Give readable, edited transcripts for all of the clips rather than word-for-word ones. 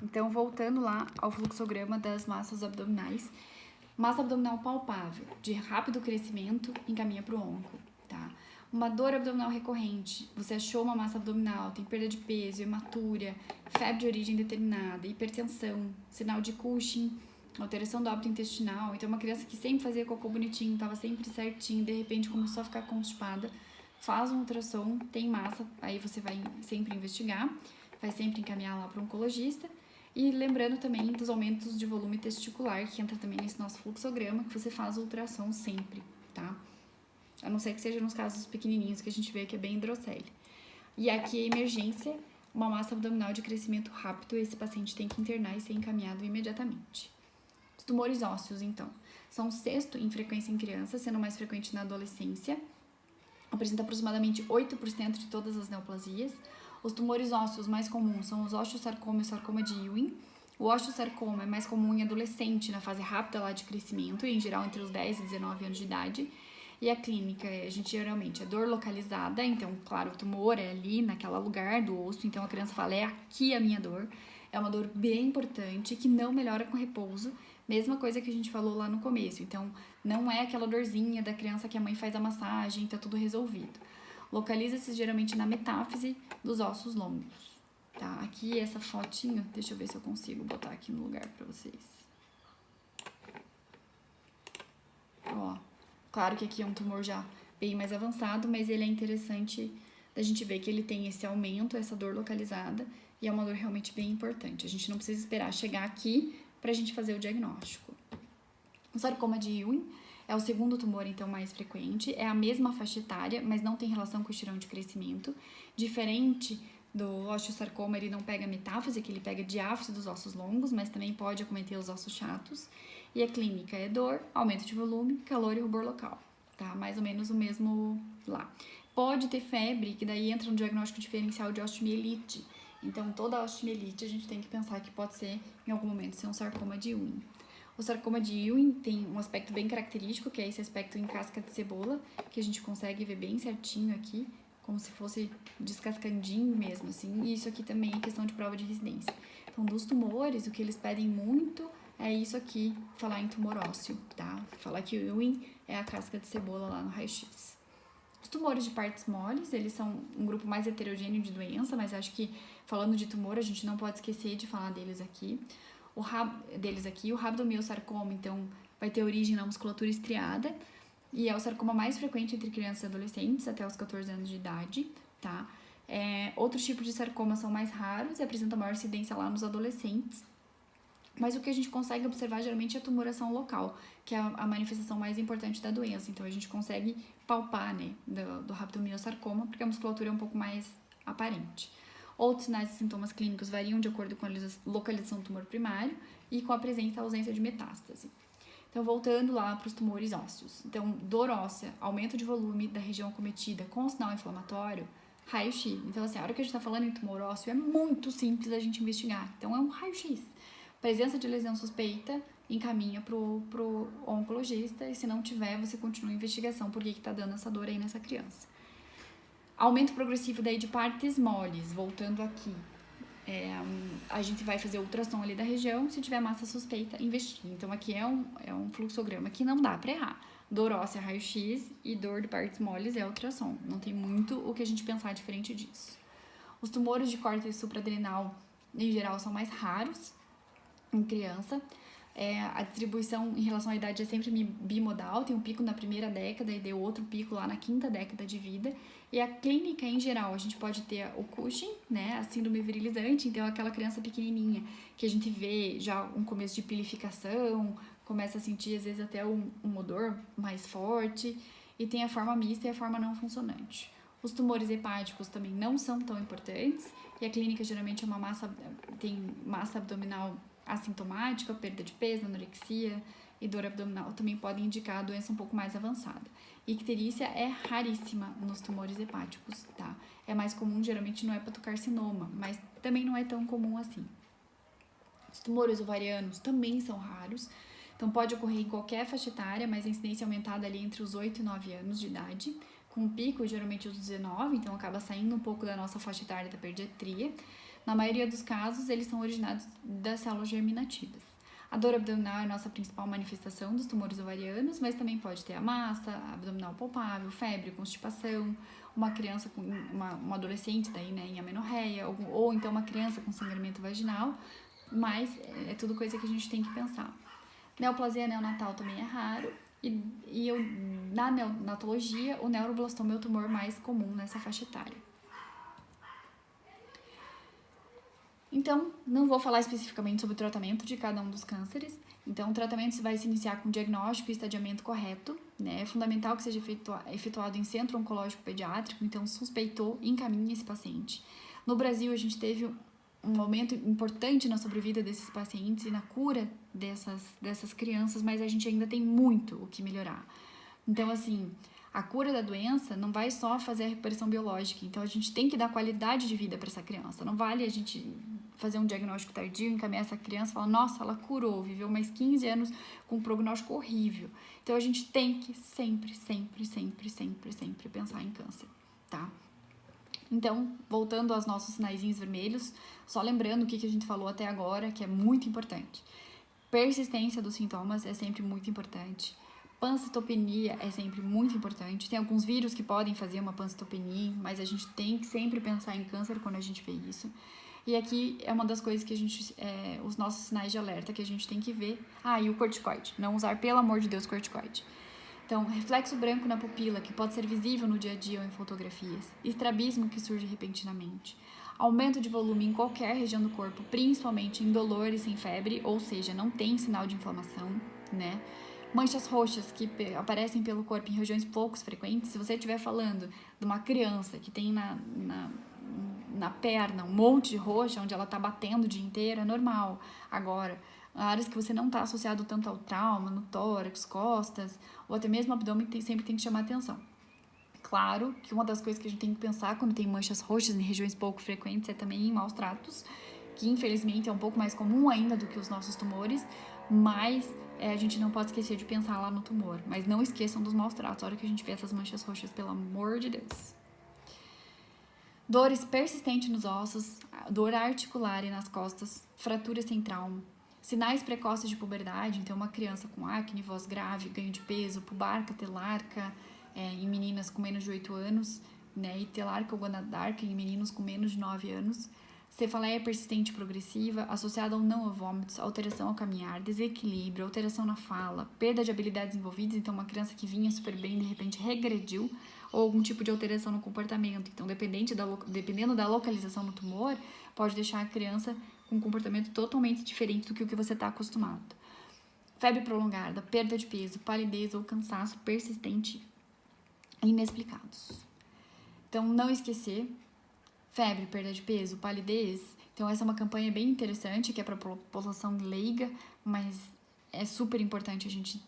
Então, voltando lá ao fluxograma das massas abdominais, massa abdominal palpável, de rápido crescimento, encaminha para o onco, tá? Uma dor abdominal recorrente, você achou uma massa abdominal, tem perda de peso, hematúria, febre de origem determinada, hipertensão, sinal de Cushing, alteração do hábito intestinal. Então, uma criança que sempre fazia cocô bonitinho, estava sempre certinho, de repente começou a ficar constipada, faz um ultrassom, tem massa, aí você vai sempre investigar, vai sempre encaminhar lá para um oncologista. E lembrando também dos aumentos de volume testicular, que entra também nesse nosso fluxograma, que você faz o ultrassom sempre, tá? A não ser que seja nos casos pequenininhos que a gente vê que é bem hidrocele. E aqui a emergência, uma massa abdominal de crescimento rápido, esse paciente tem que internar e ser encaminhado imediatamente. Os tumores ósseos, então, são o sexto em frequência em crianças, sendo mais frequente na adolescência. Apresenta aproximadamente 8% de todas as neoplasias. Os tumores ósseos mais comuns são os osteosarcoma e o sarcoma de Ewing. O osteosarcoma é mais comum em adolescente, na fase rápida lá de crescimento, e em geral entre os 10 e 19 anos de idade. E a clínica, a gente geralmente é dor localizada, então, claro, o tumor é ali, naquele lugar do osso, então a criança fala, é aqui a minha dor. É uma dor bem importante, que não melhora com repouso, mesma coisa que a gente falou lá no começo. Então, não é aquela dorzinha da criança que a mãe faz a massagem e tá tudo resolvido. Localiza-se geralmente na metáfise dos ossos longos, tá? Aqui essa fotinho, deixa eu ver se eu consigo botar aqui no lugar pra vocês. Ó, claro que aqui é um tumor já bem mais avançado, mas ele é interessante da gente ver que ele tem esse aumento, essa dor localizada, e é uma dor realmente bem importante. A gente não precisa esperar chegar aqui pra gente fazer o diagnóstico. O sarcoma de Ewing é o segundo tumor, então, mais frequente. É a mesma faixa etária, mas não tem relação com o estirão de crescimento. Diferente do osteosarcoma, ele não pega metáfise, que ele pega diáfise dos ossos longos, mas também pode acometer os ossos chatos. E a clínica é dor, aumento de volume, calor e rubor local, tá? Mais ou menos o mesmo lá. Pode ter febre, que daí entra no diagnóstico diferencial de osteomielite. Então, toda a osteomielite a gente tem que pensar que pode ser, em algum momento, ser um sarcoma de Ewing. O sarcoma de Ewing tem um aspecto bem característico, que é esse aspecto em casca de cebola, que a gente consegue ver bem certinho aqui, como se fosse descascandinho mesmo, assim. E isso aqui também é questão de prova de residência. Então, dos tumores, o que eles pedem muito é isso aqui, falar em tumor ósseo, tá? Falar que o Ewing é a casca de cebola lá no raio-x. Os tumores de partes moles, eles são um grupo mais heterogêneo de doença, mas acho que, falando de tumor, a gente não pode esquecer de falar deles aqui. O rabdomiosarcoma, então, vai ter origem na musculatura estriada e é o sarcoma mais frequente entre crianças e adolescentes até os 14 anos de idade, tá? Outros tipos de sarcoma são mais raros e apresentam maior incidência lá nos adolescentes, mas o que a gente consegue observar geralmente é a tumoração local, que é a manifestação mais importante da doença. Então, a gente consegue palpar, né, do rabdomiosarcoma, porque a musculatura é um pouco mais aparente. Outros sinais e sintomas clínicos variam de acordo com a localização do tumor primário e com a presença ou ausência de metástase. Então, voltando lá para os tumores ósseos. Então, dor óssea, aumento de volume da região acometida com sinal inflamatório, raio-x. Então, assim, a hora que a gente está falando em tumor ósseo, é muito simples a gente investigar. Então, é um raio-x. Presença de lesão suspeita, encaminha pro oncologista, e se não tiver, você continua a investigação, por que tá dando essa dor aí nessa criança. Aumento progressivo daí de partes moles, voltando aqui. A gente vai fazer ultrassom ali da região, se tiver massa suspeita, investir. Então, aqui é um fluxograma que não dá pra errar. Dor óssea, raio-x, e dor de partes moles é ultrassom. Não tem muito o que a gente pensar diferente disso. Os tumores de córtex supraadrenal, em geral, são mais raros em criança. A distribuição em relação à idade é sempre bimodal, tem um pico na primeira década e deu outro pico lá na quinta década de vida. E a clínica, em geral, a gente pode ter o Cushing, né, a síndrome virilizante, então aquela criança pequenininha que a gente vê já um começo de pilificação, começa a sentir às vezes até um odor mais forte, e tem a forma mista e a forma não funcionante. Os tumores hepáticos também não são tão importantes, e a clínica geralmente tem massa abdominal assintomática, perda de peso, anorexia e dor abdominal também podem indicar a doença um pouco mais avançada. Icterícia é raríssima nos tumores hepáticos, tá? É mais comum geralmente no hepatocarcinoma, mas também não é tão comum assim. Os tumores ovarianos também são raros, então pode ocorrer em qualquer faixa etária, mas a incidência é aumentada ali entre os 8 e 9 anos de idade, com um pico geralmente os 19, então acaba saindo um pouco da nossa faixa etária da pediatria. Na maioria dos casos, eles são originados das células germinativas. A dor abdominal é a nossa principal manifestação dos tumores ovarianos, mas também pode ter a massa abdominal palpável, febre, constipação, uma criança com uma adolescente daí, né, em amenorreia, ou então uma criança com sangramento vaginal, mas é tudo coisa que a gente tem que pensar. Neoplasia neonatal também é raro, na neonatologia, o neuroblastoma é o tumor mais comum nessa faixa etária. Então, não vou falar especificamente sobre o tratamento de cada um dos cânceres. Então, o tratamento vai se iniciar com diagnóstico e estadiamento correto, né? É fundamental que seja efetuado em centro oncológico pediátrico, então suspeitou, encaminhe esse paciente. No Brasil, a gente teve um aumento importante na sobrevida desses pacientes e na cura dessas crianças, mas a gente ainda tem muito o que melhorar. Então, assim, a cura da doença não vai só fazer a recuperação biológica, então a gente tem que dar qualidade de vida para essa criança. Não vale a gente fazer um diagnóstico tardio, encaminhar essa criança e falar, nossa, ela curou, viveu mais 15 anos com um prognóstico horrível. Então a gente tem que sempre pensar em câncer, tá? Então, voltando aos nossos sinaizinhos vermelhos, só lembrando o que a gente falou até agora, que é muito importante. Persistência dos sintomas é sempre muito importante. Pancitopenia é sempre muito importante. Tem alguns vírus que podem fazer uma pancitopenia, mas a gente tem que sempre pensar em câncer quando a gente vê isso. E aqui é uma das coisas que a gente, os nossos sinais de alerta que a gente tem que ver. E o corticoide. Não usar, pelo amor de Deus, corticoide. Então, reflexo branco na pupila, que pode ser visível no dia a dia ou em fotografias. Estrabismo que surge repentinamente. Aumento de volume em qualquer região do corpo, principalmente em dolor e sem febre, ou seja, não tem sinal de inflamação, né? Manchas roxas que aparecem pelo corpo em regiões pouco frequentes. Se você estiver falando de uma criança que tem na perna um monte de roxa, onde ela está batendo o dia inteiro, é normal. Agora, áreas que você não está associado tanto ao trauma, no tórax, costas, ou até mesmo abdômen, sempre tem que chamar atenção. Claro que uma das coisas que a gente tem que pensar quando tem manchas roxas em regiões pouco frequentes é também em maus tratos, que infelizmente é um pouco mais comum ainda do que os nossos tumores, mas a gente não pode esquecer de pensar lá no tumor. Mas não esqueçam dos maus tratos, a hora que a gente vê essas manchas roxas, pelo amor de Deus. Dores persistentes nos ossos, dor articular e nas costas, fratura sem trauma. Sinais precoces de puberdade, então uma criança com acne, voz grave, ganho de peso, pubarca, telarca, em meninas com menos de 8 anos, né, e telarca ou gonadarca em meninos com menos de 9 anos. Cefaleia persistente progressiva, associada ou não a vômitos, alteração ao caminhar, desequilíbrio, alteração na fala, perda de habilidades envolvidas, então uma criança que vinha super bem, de repente regrediu, ou algum tipo de alteração no comportamento. Então, dependendo da localização no tumor, pode deixar a criança com um comportamento totalmente diferente do que o que você está acostumado. Febre prolongada, perda de peso, palidez ou cansaço persistente inexplicados. Então, não esquecer, febre, perda de peso, palidez. Então, essa é uma campanha bem interessante, que é para a população leiga, mas é super importante a gente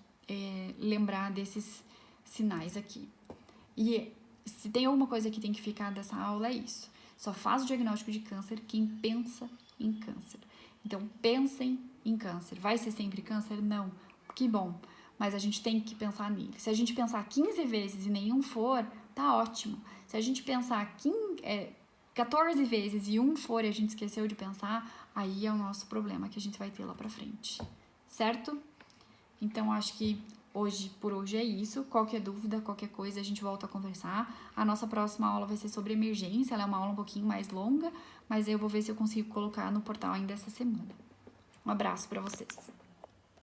lembrar desses sinais aqui. E se tem alguma coisa que tem que ficar dessa aula, é isso. Só faz o diagnóstico de câncer quem pensa em câncer. Então, pensem em câncer. Vai ser sempre câncer? Não. Que bom. Mas a gente tem que pensar nele. Se a gente pensar 15 vezes e nenhum for, tá ótimo. Se a gente pensar 14 vezes e um for e a gente esqueceu de pensar, aí é o nosso problema que a gente vai ter lá pra frente. Certo? Então, acho que por hoje é isso. Qualquer dúvida, qualquer coisa, a gente volta a conversar. A nossa próxima aula vai ser sobre emergência. Ela é uma aula um pouquinho mais longa, mas eu vou ver se eu consigo colocar no portal ainda essa semana. Um abraço para vocês.